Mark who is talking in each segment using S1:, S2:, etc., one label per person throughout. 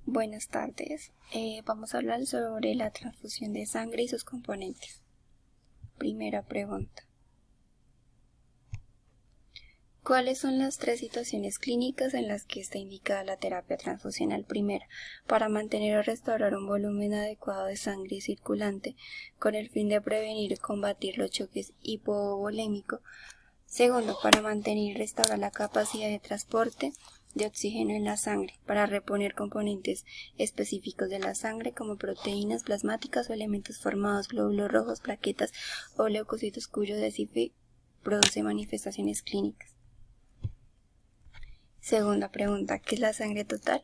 S1: Buenas tardes. Vamos a hablar sobre la transfusión de sangre y sus componentes. Primera pregunta. ¿Cuáles son las 3 situaciones clínicas en las que está indicada la terapia transfusional? Primera, para mantener o restaurar un volumen adecuado de sangre circulante con el fin de prevenir y combatir los choques hipovolémicos. Segundo, para mantener y restaurar la capacidad de transporte de oxígeno en la sangre, para reponer componentes específicos de la sangre como proteínas plasmáticas o elementos formados, glóbulos rojos, plaquetas o leucocitos cuyo descifre produce manifestaciones clínicas. Segunda pregunta, ¿qué es la sangre total?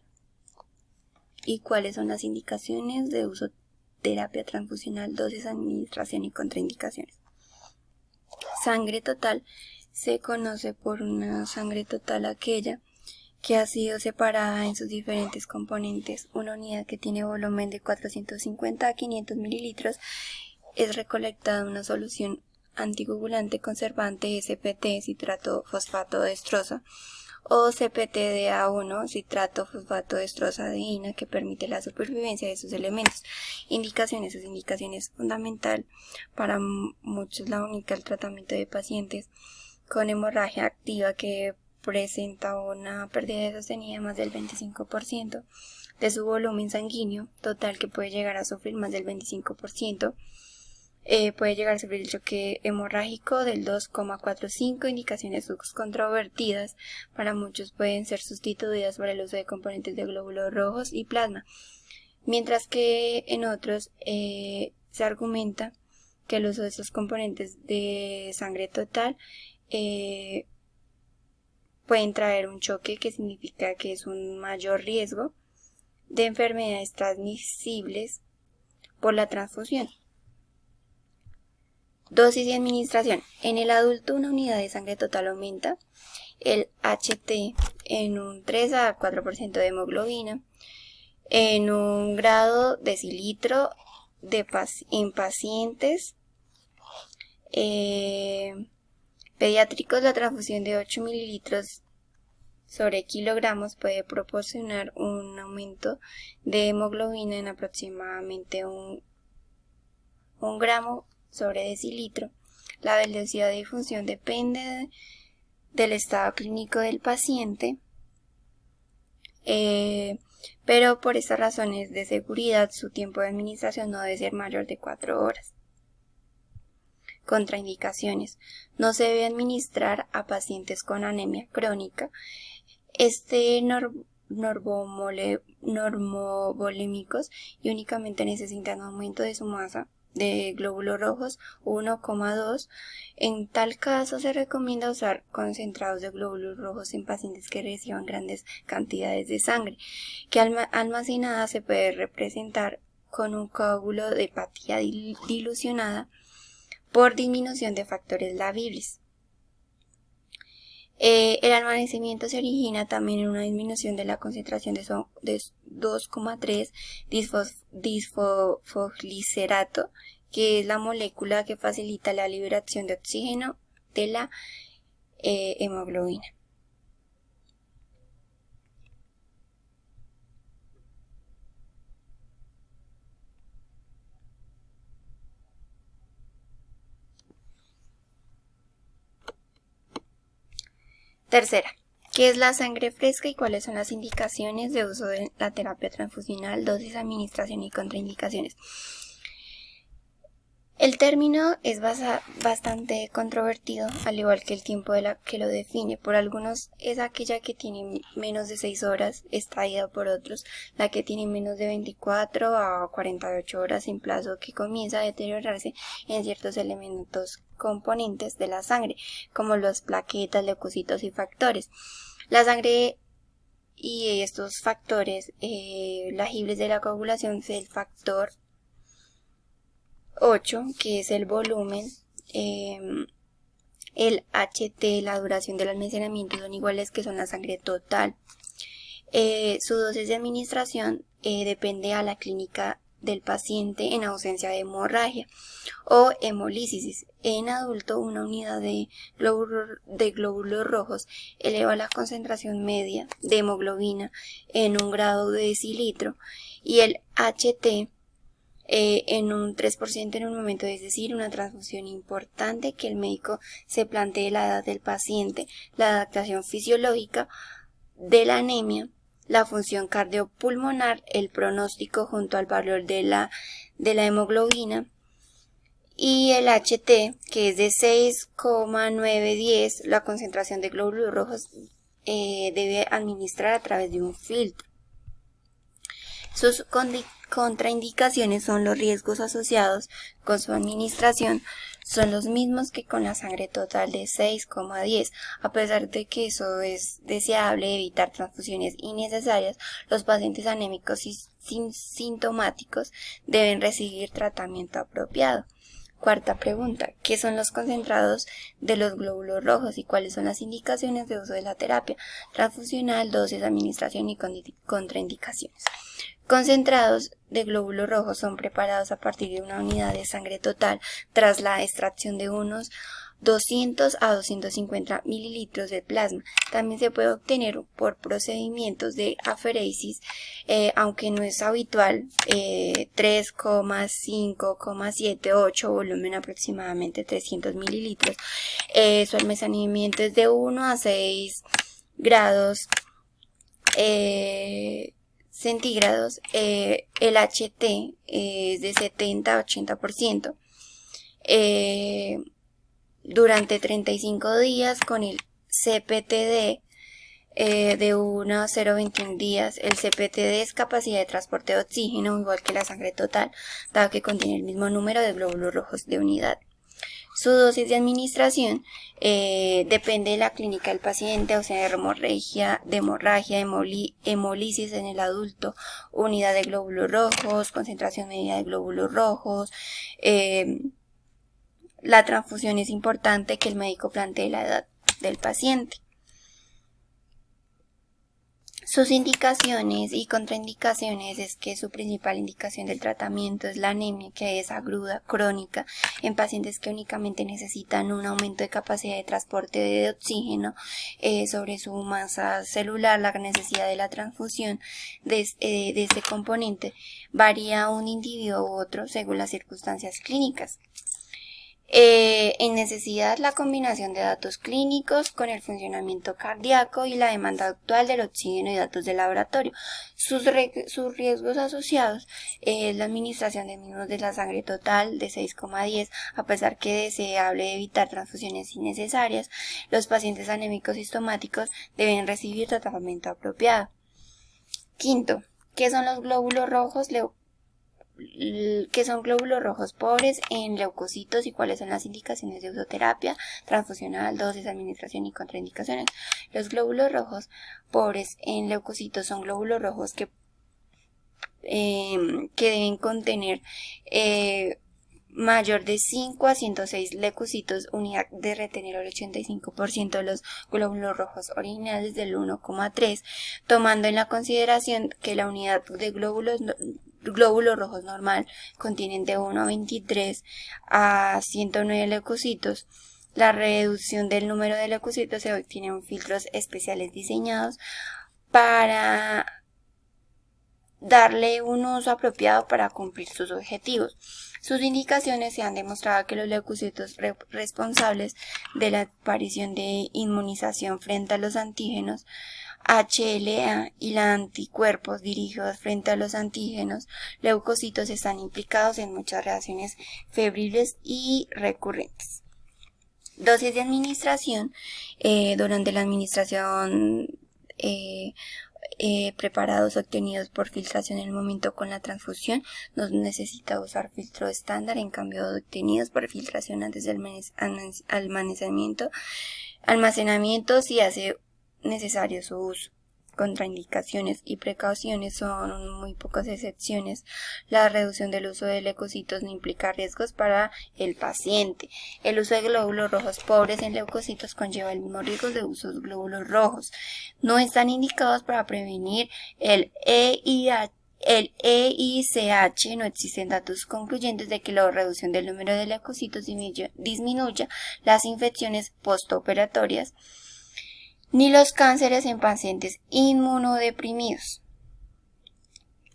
S1: ¿Y cuáles son las indicaciones de uso de terapia transfusional, dosis, administración y contraindicaciones? Sangre total se conoce por una sangre total aquella que ha sido separada en sus diferentes componentes. Una unidad que tiene volumen de 450 a 500 mililitros es recolectada en una solución anticoagulante conservante SPT, citrato fosfato de estrosa, o CPTDA1, citrato fosfato de estrosadina, que permite la supervivencia de sus elementos. Indicaciones. Sus indicaciones fundamental para muchos la única el tratamiento de pacientes con hemorragia activa que presenta una pérdida sostenida más del 25% de su volumen sanguíneo total, que puede llegar a sufrir más del 25%. Puede llegar a sufrir el choque hemorrágico del 2,45. Indicaciones controvertidas. Para muchos pueden ser sustituidas por el uso de componentes de glóbulos rojos y plasma, mientras que en otros se argumenta que el uso de estos componentes de sangre total pueden traer un choque, que significa que es un mayor riesgo de enfermedades transmisibles por la transfusión. Dosis y administración. En el adulto, una unidad de sangre total aumenta el HT en un 3 a 4% de hemoglobina, en un grado decilitro en pacientes pediátricos. La transfusión de 8 mililitros sobre kilogramos puede proporcionar un aumento de hemoglobina en aproximadamente un gramo sobre decilitro. La velocidad de difusión depende del estado clínico del paciente, pero por estas razones de seguridad su tiempo de administración no debe ser mayor de 4 horas. Contraindicaciones. No se debe administrar a pacientes con anemia crónica, normovolémicos y únicamente necesitan un aumento de su masa de glóbulos rojos 1,2. En tal caso se recomienda usar concentrados de glóbulos rojos en pacientes que reciban grandes cantidades de sangre, que almacenada se puede representar con un coágulo de hepatía dilucionada por disminución de factores labiles. El almacenamiento se origina también en una disminución de la concentración de 2,3 disfosfoglicerato, que es la molécula que facilita la liberación de oxígeno de la hemoglobina. Tercera, ¿qué es la sangre fresca y cuáles son las indicaciones de uso de la terapia transfusional, dosis, administración y contraindicaciones? El término es bastante controvertido, al igual que el tiempo que lo define. Por algunos es aquella que tiene menos de 6 horas, extraída por otros la que tiene menos de 24 a 48 horas en plazo, que comienza a deteriorarse en ciertos elementos componentes de la sangre, como las plaquetas, leucocitos y factores. La sangre y estos factores lagibles de la coagulación es el factor 8, que es el volumen, el HT, la duración del almacenamiento, son iguales, que son la sangre total. Su dosis de administración depende a la clínica del paciente en ausencia de hemorragia o hemolísis. En adulto, una unidad de glóbulos rojos eleva la concentración media de hemoglobina en 1 grado de decilitro y el HT en un 3% en un momento, es decir, una transfusión importante que el médico se plantee la edad del paciente, la adaptación fisiológica de la anemia, la función cardiopulmonar, el pronóstico junto al valor de la hemoglobina y el HT, que es de 6,910, la concentración de glóbulos rojos debe administrar a través de un filtro. Sus contraindicaciones son los riesgos asociados con su administración, son los mismos que con la sangre total de 6,10. A pesar de que eso es deseable evitar transfusiones innecesarias, los pacientes anémicos y sintomáticos deben recibir tratamiento apropiado. Cuarta pregunta, ¿qué son los concentrados de los glóbulos rojos y cuáles son las indicaciones de uso de la terapia transfusional, dosis, administración y contraindicaciones? Concentrados de glóbulos rojos son preparados a partir de una unidad de sangre total tras la extracción de unos 200 a 250 mililitros de plasma. También se puede obtener por procedimientos de aferesis, aunque no es habitual, 3,5,78, volumen aproximadamente 300 mililitros. Su almacenamiento es de 1 a 6 grados centígrados. El HT es de 70 a 80%. Durante 35 días con el CPTD de 1 a 0,21 días. El CPTD es capacidad de transporte de oxígeno, igual que la sangre total, dado que contiene el mismo número de glóbulos rojos de unidad. Su dosis de administración depende de la clínica del paciente, o sea, de hemorragia, hemolisis en el adulto, unidad de glóbulos rojos, concentración media de glóbulos rojos. La transfusión es importante que el médico plantee la edad del paciente. Sus indicaciones y contraindicaciones es que su principal indicación del tratamiento es la anemia, que es aguda, crónica, en pacientes que únicamente necesitan un aumento de capacidad de transporte de oxígeno sobre su masa celular. La necesidad de la transfusión de este componente varía un individuo u otro según las circunstancias clínicas. En necesidad, la combinación de datos clínicos con el funcionamiento cardíaco y la demanda actual del oxígeno y datos de laboratorio. Sus riesgos asociados es la administración de mismos de la sangre total de 6,10, a pesar que es deseable evitar transfusiones innecesarias. Los pacientes anémicos sintomáticos deben recibir tratamiento apropiado. Quinto, ¿qué son los glóbulos rojos? ¿Qué son glóbulos rojos pobres en leucocitos y cuáles son las indicaciones de usoterapia transfusional, dosis, administración y contraindicaciones? Los glóbulos rojos pobres en leucocitos son glóbulos rojos que deben contener mayor de 5 a 106 leucocitos, unidad de retener el 85% de los glóbulos rojos originales del 1,3, tomando en la consideración que la unidad de glóbulos rojos normal contienen de 1 a 23 a 109 leucocitos. La reducción del número de leucocitos se obtiene en filtros especiales diseñados para darle un uso apropiado para cumplir sus objetivos. Sus indicaciones se han demostrado que los leucocitos responsables de la aparición de inmunización frente a los antígenos HLA y los anticuerpos dirigidos frente a los antígenos leucocitos están implicados en muchas reacciones febriles y recurrentes. Dosis de administración. Durante la administración preparados obtenidos por filtración en el momento con la transfusión no necesita usar filtro estándar, en cambio obtenidos por filtración antes del almacenamiento si hace necesario su uso. Contraindicaciones y precauciones son muy pocas excepciones. La reducción del uso de leucocitos no implica riesgos para el paciente. El uso de glóbulos rojos pobres en leucocitos conlleva el mismo riesgo de uso de glóbulos rojos. No están indicados para prevenir el el EICH no existen datos concluyentes de que la reducción del número de leucocitos disminuya las infecciones postoperatorias ni los cánceres en pacientes inmunodeprimidos.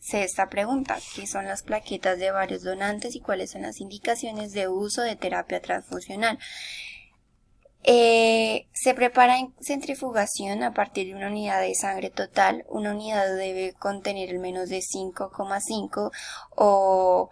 S1: Sexta pregunta, ¿qué son las plaquetas de varios donantes y cuáles son las indicaciones de uso de terapia transfusional? Se prepara en centrifugación a partir de una unidad de sangre total. Una unidad debe contener al menos de 5,5 o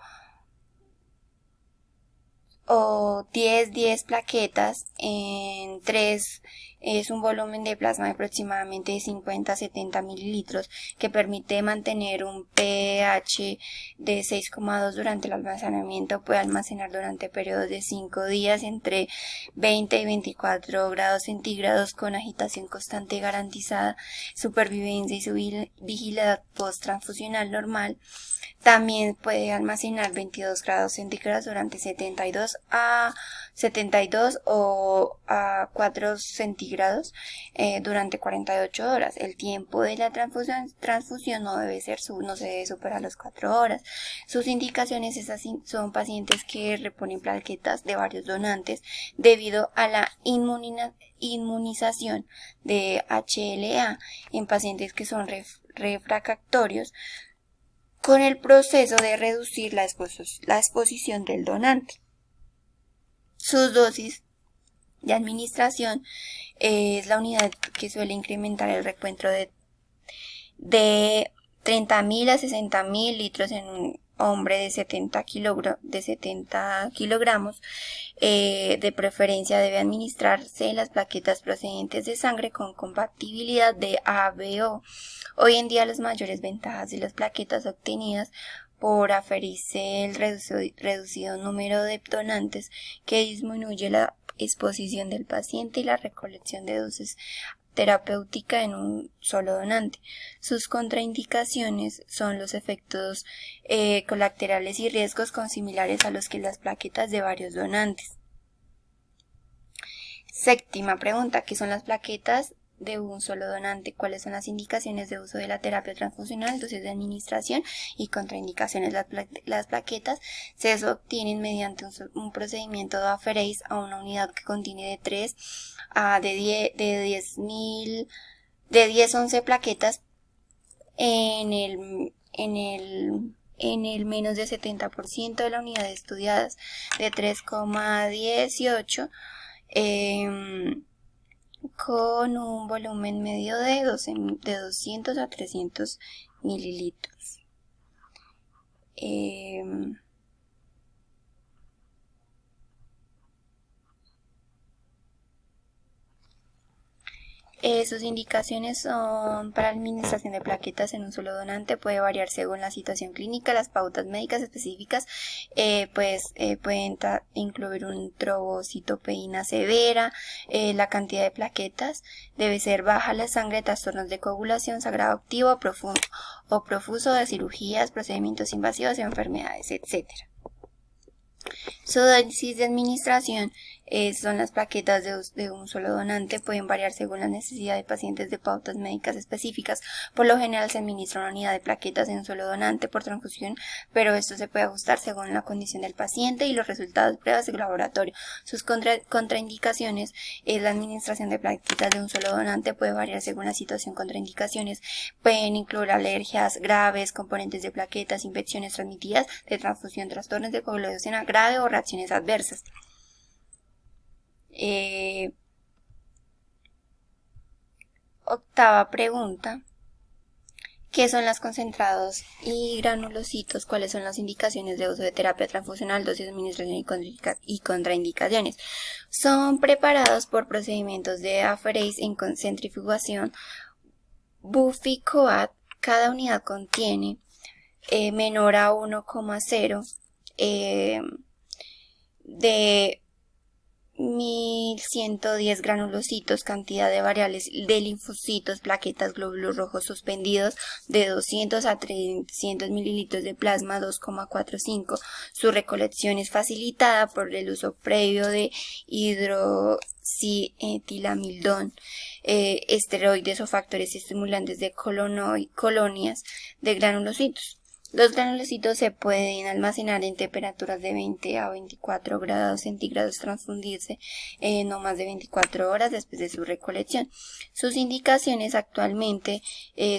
S1: 10 plaquetas. En 3 es un volumen de plasma de aproximadamente de 50 a 70 mililitros que permite mantener un pH de 6,2 durante el almacenamiento. Puede almacenar durante periodos de 5 días entre 20 y 24 grados centígrados con agitación constante garantizada, supervivencia y su vigilancia post-transfusional normal. También puede almacenar 22 grados centígrados durante 72 o a 4 centígrados durante 48 horas. El tiempo de la transfusión no se debe superar las 4 horas. Sus indicaciones son pacientes que reponen plaquetas de varios donantes debido a la inmunización de HLA en pacientes que son refractorios, con el proceso de reducir la exposición del donante. Sus dosis de administración es la unidad que suele incrementar el recuento de 30.000 a 60.000 litros en un hombre de 70 kilogramos. De preferencia debe administrarse las plaquetas procedentes de sangre con compatibilidad de ABO. Hoy en día las mayores ventajas de las plaquetas obtenidas por aferirse el reducido número de donantes que disminuye la exposición del paciente y la recolección de dosis terapéutica en un solo donante. Sus contraindicaciones son los efectos colaterales y riesgos similares a los que las plaquetas de varios donantes. Séptima pregunta, ¿qué son las plaquetas de un solo donante? ¿Cuáles son las indicaciones de uso de la terapia transfusional, dosis de administración y contraindicaciones? Las plaquetas se obtienen mediante un procedimiento de aferesis a una unidad que contiene de 3 a de 10-11 plaquetas en el menos de 70% de la unidad estudiadas, de 3,18 con un volumen medio de 200 a 300 mililitros. Sus indicaciones son para la administración de plaquetas en un solo donante. Puede variar según la situación clínica. Las pautas médicas específicas pueden incluir un trombocitopenia severa. La cantidad de plaquetas debe ser baja. La sangre, trastornos de coagulación, sangrado activo o profuso de cirugías, procedimientos invasivos, enfermedades, etc. Su dosis de administración son las plaquetas de un solo donante. Pueden variar según la necesidad de pacientes de pautas médicas específicas. Por lo general se administra una unidad de plaquetas en un solo donante por transfusión, pero esto se puede ajustar según la condición del paciente y los resultados de pruebas de laboratorio. Sus contraindicaciones es la administración de plaquetas de un solo donante. Puede variar según la situación. Contraindicaciones pueden incluir alergias graves, componentes de plaquetas, infecciones transmitidas de transfusión, trastornos de coagulación grave o reacciones adversas. Octava pregunta, ¿qué son los concentrados y granulocitos? ¿Cuáles son las indicaciones de uso de terapia transfusional, dosis de administración y contraindicaciones? Son preparados por procedimientos de aferesis en centrifugación Buffy-Coat. Cada unidad contiene menor a 1,0 de 1110 granulocitos, cantidad de variables de linfocitos, plaquetas, glóbulos rojos suspendidos de 200 a 300 mililitros de plasma 2,45. Su recolección es facilitada por el uso previo de hidroxietilamidón, esteroides o factores estimulantes de colonias de granulocitos. Los granulocitos se pueden almacenar en temperaturas de 20 a 24 grados centígrados, transfundirse no más de 24 horas después de su recolección. Sus indicaciones actualmente,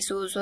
S1: su uso